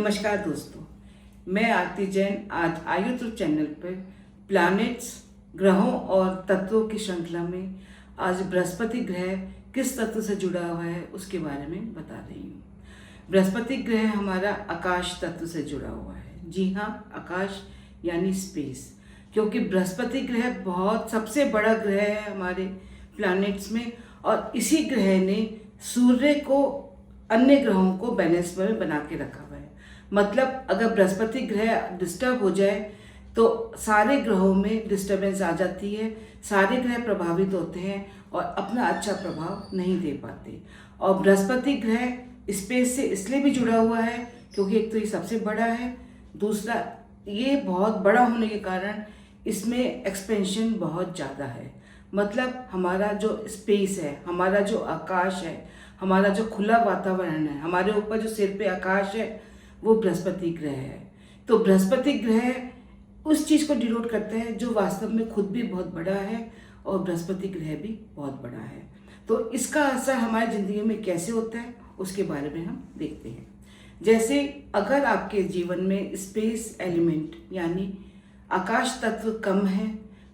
नमस्कार दोस्तों, मैं आरती जैन आज आयुर्वेद चैनल पर प्लैनेट्स, ग्रहों और तत्वों की श्रृंखला में आज बृहस्पति ग्रह किस तत्व से जुड़ा हुआ है उसके बारे में बता रही हूँ। बृहस्पति ग्रह हमारा आकाश तत्व से जुड़ा हुआ है। जी हाँ, आकाश यानी स्पेस, क्योंकि बृहस्पति ग्रह बहुत सबसे बड़ा ग्रह है हमारे प्लैनेट्स में, और इसी ग्रह ने सूर्य को अन्य ग्रहों को बैलेंस में बना के रखा हुआ है। मतलब अगर बृहस्पति ग्रह डिस्टर्ब हो जाए तो सारे ग्रहों में डिस्टर्बेंस आ जाती है, सारे ग्रह प्रभावित होते हैं और अपना अच्छा प्रभाव नहीं दे पाते। और बृहस्पति ग्रह स्पेस से इसलिए भी जुड़ा हुआ है क्योंकि एक तो ये सबसे बड़ा है, दूसरा ये बहुत बड़ा होने के कारण इसमें एक्सपेंशन बहुत ज़्यादा है। मतलब हमारा जो स्पेस है, हमारा जो आकाश है, हमारा जो खुला वातावरण है, हमारे ऊपर जो सिर पे आकाश है, वो बृहस्पति ग्रह है। तो बृहस्पति ग्रह उस चीज़ को डिनोट करता है जो वास्तव में खुद भी बहुत बड़ा है और बृहस्पति ग्रह भी बहुत बड़ा है। तो इसका असर हमारी ज़िंदगी में कैसे होता है उसके बारे में हम देखते हैं। जैसे अगर आपके जीवन में स्पेस एलिमेंट यानी आकाश तत्व कम है,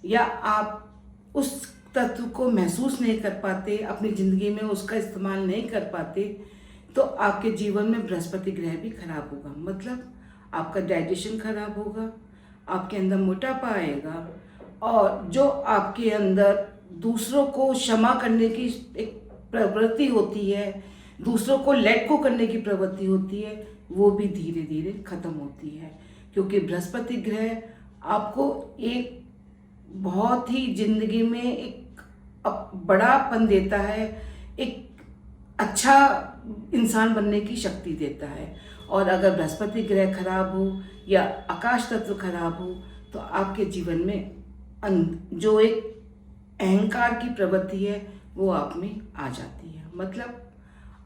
या आप उस तत्व को महसूस नहीं कर पाते, अपनी ज़िंदगी में उसका इस्तेमाल नहीं कर पाते, तो आपके जीवन में बृहस्पति ग्रह भी खराब होगा। मतलब आपका डाइजेशन खराब होगा, आपके अंदर मोटापा आएगा, और जो आपके अंदर दूसरों को क्षमा करने की एक प्रवृत्ति होती है, दूसरों को लेट गो करने की प्रवृत्ति होती है, वो भी धीरे धीरे खत्म होती है। क्योंकि बृहस्पति ग्रह आपको एक बहुत ही जिंदगी में एक बड़ापन देता है, एक अच्छा इंसान बनने की शक्ति देता है। और अगर बृहस्पति ग्रह खराब हो या आकाश तत्व खराब हो तो आपके जीवन में जो एक अहंकार की प्रवृत्ति है वो आप में आ जाती है। मतलब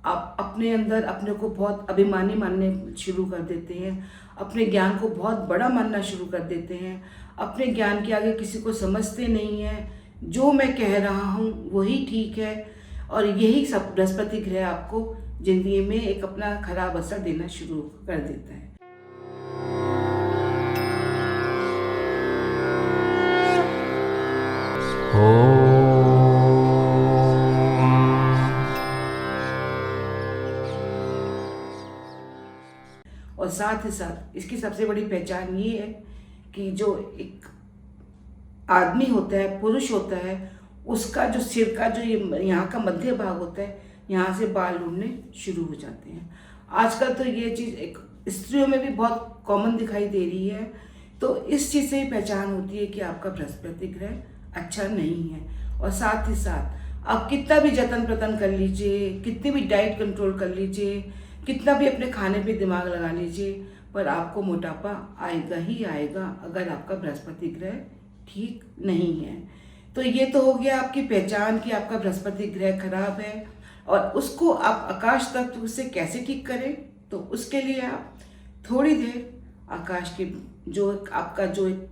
आप अपने अंदर अपने को बहुत अभिमानी मानने शुरू कर देते हैं, अपने ज्ञान को बहुत बड़ा मानना शुरू कर देते हैं, अपने ज्ञान के आगे किसी को समझते नहीं हैं, जो मैं कह रहा हूँ वही ठीक है। और यही सब बृहस्पति ग्रह आपको जिंदगी में एक अपना खराब असर देना शुरू कर देता है। और साथ ही साथ इसकी सबसे बड़ी पहचान ये है कि जो एक आदमी होता है, पुरुष होता है, उसका जो सिर का जो यहाँ का मध्य भाग होता है, यहाँ से बाल उड़ने शुरू हो जाते हैं। आजकल तो ये चीज़ एक स्त्रियों में भी बहुत कॉमन दिखाई दे रही है। तो इस चीज़ से ही पहचान होती है कि आपका बृहस्पति ग्रह अच्छा नहीं है। और साथ ही साथ आप कितना भी जतन प्रतन कर लीजिए, कितनी भी डाइट कंट्रोल कर लीजिए, कितना भी अपने खाने पे दिमाग लगा लीजिए, पर आपको मोटापा आएगा ही आएगा अगर आपका बृहस्पति ग्रह ठीक नहीं है। तो ये तो हो गया आपकी पहचान कि आपका बृहस्पति ग्रह खराब है, और उसको आप आकाश तत्व से कैसे ठीक करें। तो उसके लिए आप थोड़ी देर आकाश के जो आपका जो एक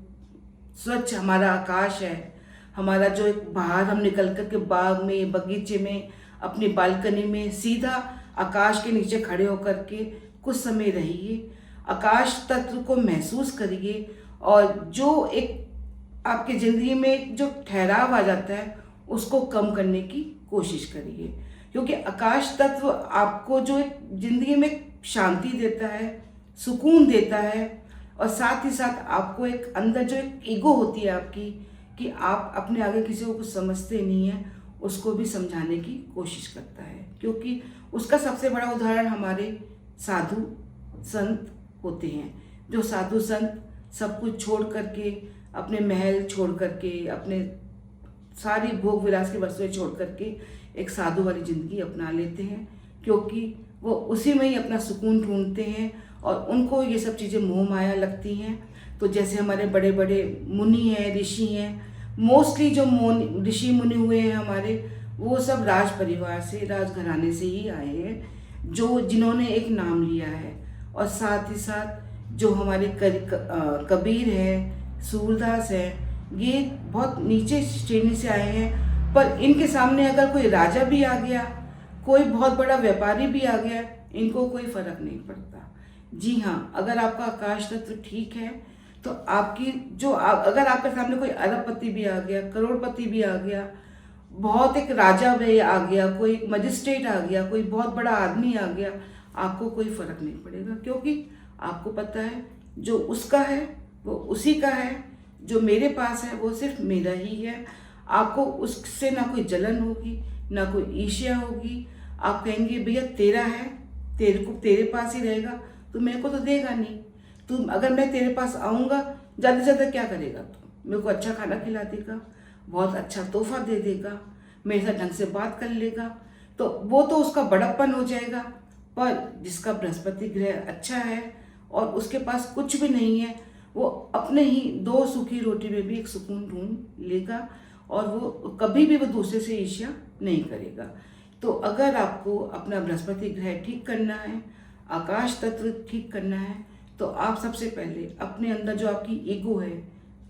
स्वच्छ हमारा आकाश है, हमारा जो एक बाहर हम निकल कर के बाग में, बगीचे में, अपनी बालकनी में सीधा आकाश के नीचे खड़े होकर के कुछ समय रहिए, आकाश तत्व को महसूस करिए, और जो एक आपकी ज़िंदगी में एक जो ठहराव आ जाता है उसको कम करने की कोशिश करिए। क्योंकि आकाश तत्व आपको जो एक ज़िंदगी में शांति देता है, सुकून देता है, और साथ ही साथ आपको एक अंदर जो एक ईगो होती है आपकी कि आप अपने आगे किसी को कुछ समझते नहीं हैं, उसको भी समझाने की कोशिश करता है। क्योंकि उसका सबसे बड़ा उदाहरण हमारे साधु संत होते हैं। जो साधु संत सब कुछ छोड़ करके, अपने महल छोड़ करके, अपने सारी भोग विलास की वस्तुएं छोड़ करके एक साधु वाली ज़िंदगी अपना लेते हैं, क्योंकि वो उसी में ही अपना सुकून ढूंढते हैं और उनको ये सब चीज़ें मोह माया लगती हैं। तो जैसे हमारे बड़े बड़े मुनि हैं, ऋषि हैं, मोस्टली जो ऋषि मुनि हुए हैं हमारे, वो सब राज परिवार से, राजघराने से ही आए हैं, जिन्होंने एक नाम लिया है। और साथ ही साथ जो हमारे कबीर है, सूरदास है, ये बहुत नीचे श्रेणी से आए हैं, पर इनके सामने अगर कोई राजा भी आ गया, कोई बहुत बड़ा व्यापारी भी आ गया, इनको कोई फर्क नहीं पड़ता। जी हाँ, अगर आपका आकाश तत्व ठीक है तो आपकी अगर आपके सामने कोई अरबपति भी आ गया, करोड़पति भी आ गया, बहुत एक राजा भी आ गया, कोई एक मजिस्ट्रेट आ गया, कोई बहुत बड़ा आदमी आ गया, आपको कोई फर्क नहीं पड़ेगा, क्योंकि आपको पता है जो उसका है वो उसी का है, जो मेरे पास है वो सिर्फ मेरा ही है। आपको उससे ना कोई जलन होगी, ना कोई ईर्ष्या होगी। आप कहेंगे भैया तेरा है, तेरे पास ही रहेगा, तो मेरे को तो देगा नहीं। तुम अगर मैं तेरे पास आऊँगा, ज़्यादा से ज़्यादा क्या करेगा? तुम मेरे को अच्छा खाना खिला देगा, बहुत अच्छा तोहफा दे देगा, मेरे साथ ढंग से बात कर लेगा, तो वो तो उसका बड़प्पन हो जाएगा। पर जिसका बृहस्पति ग्रह अच्छा है और उसके पास कुछ भी नहीं है, वो अपने ही दो सूखी रोटी में भी एक सुकून ढूंढ लेगा और वो कभी भी वो दूसरे से ईर्ष्या नहीं करेगा। तो अगर आपको अपना बृहस्पति ग्रह ठीक करना है, आकाश तत्व ठीक करना है, तो आप सबसे पहले अपने अंदर जो आपकी ईगो है,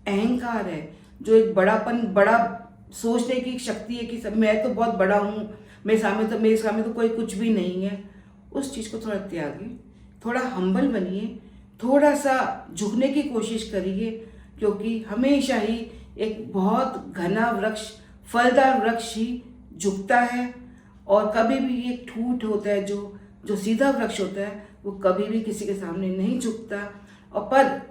अहंकार है, जो एक बड़ा सोचने की शक्ति है कि सब मैं तो बहुत बड़ा हूँ, मेरे सामने तो कोई कुछ भी नहीं है, उस चीज़ को थोड़ा त्यागिए, थोड़ा हम्बल बनिए, थोड़ा सा झुकने की कोशिश करिए, क्योंकि हमेशा ही एक बहुत घना वृक्ष, फलदार वृक्ष ही झुकता है। और कभी भी एक ठूंठ होता है, जो सीधा वृक्ष होता है, वो कभी भी किसी के सामने नहीं झुकता। और पर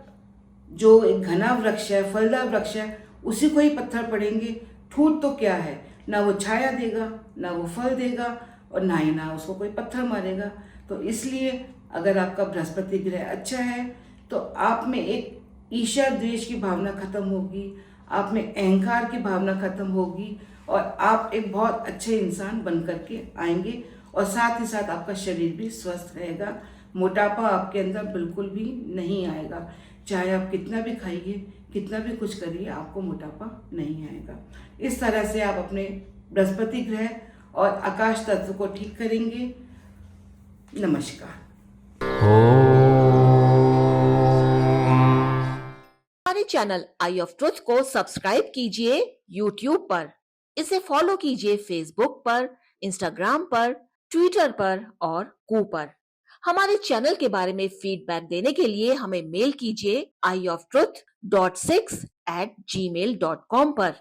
जो एक घना वृक्ष है, फलदार वृक्ष है, उसी को ही पत्थर पड़ेंगे। ठूंठ तो क्या है, ना वो छाया देगा, ना वो फल देगा, और ना ही ना उसको कोई पत्थर मारेगा। तो इसलिए अगर आपका बृहस्पति ग्रह अच्छा है तो आप में एक ईर्ष्या द्वेष की भावना खत्म होगी, आप में अहंकार की भावना खत्म होगी, और आप एक बहुत अच्छे इंसान बन करके आएंगे। और साथ ही साथ आपका शरीर भी स्वस्थ रहेगा, मोटापा आपके अंदर बिल्कुल भी नहीं आएगा। चाहे आप कितना भी खाइए, कितना भी कुछ करिए, आपको मोटापा नहीं आएगा। इस तरह से आप अपने बृहस्पति ग्रह और आकाश तत्व को ठीक करेंगे। नमस्कार। हमारे चैनल आई ऑफ ट्रुथ को सब्सक्राइब कीजिए YouTube पर, इसे फॉलो कीजिए Facebook पर, Instagram पर, Twitter पर और कू पर। हमारे चैनल के बारे में फीडबैक देने के लिए हमें मेल कीजिए ioftruth.6@gmail.com पर।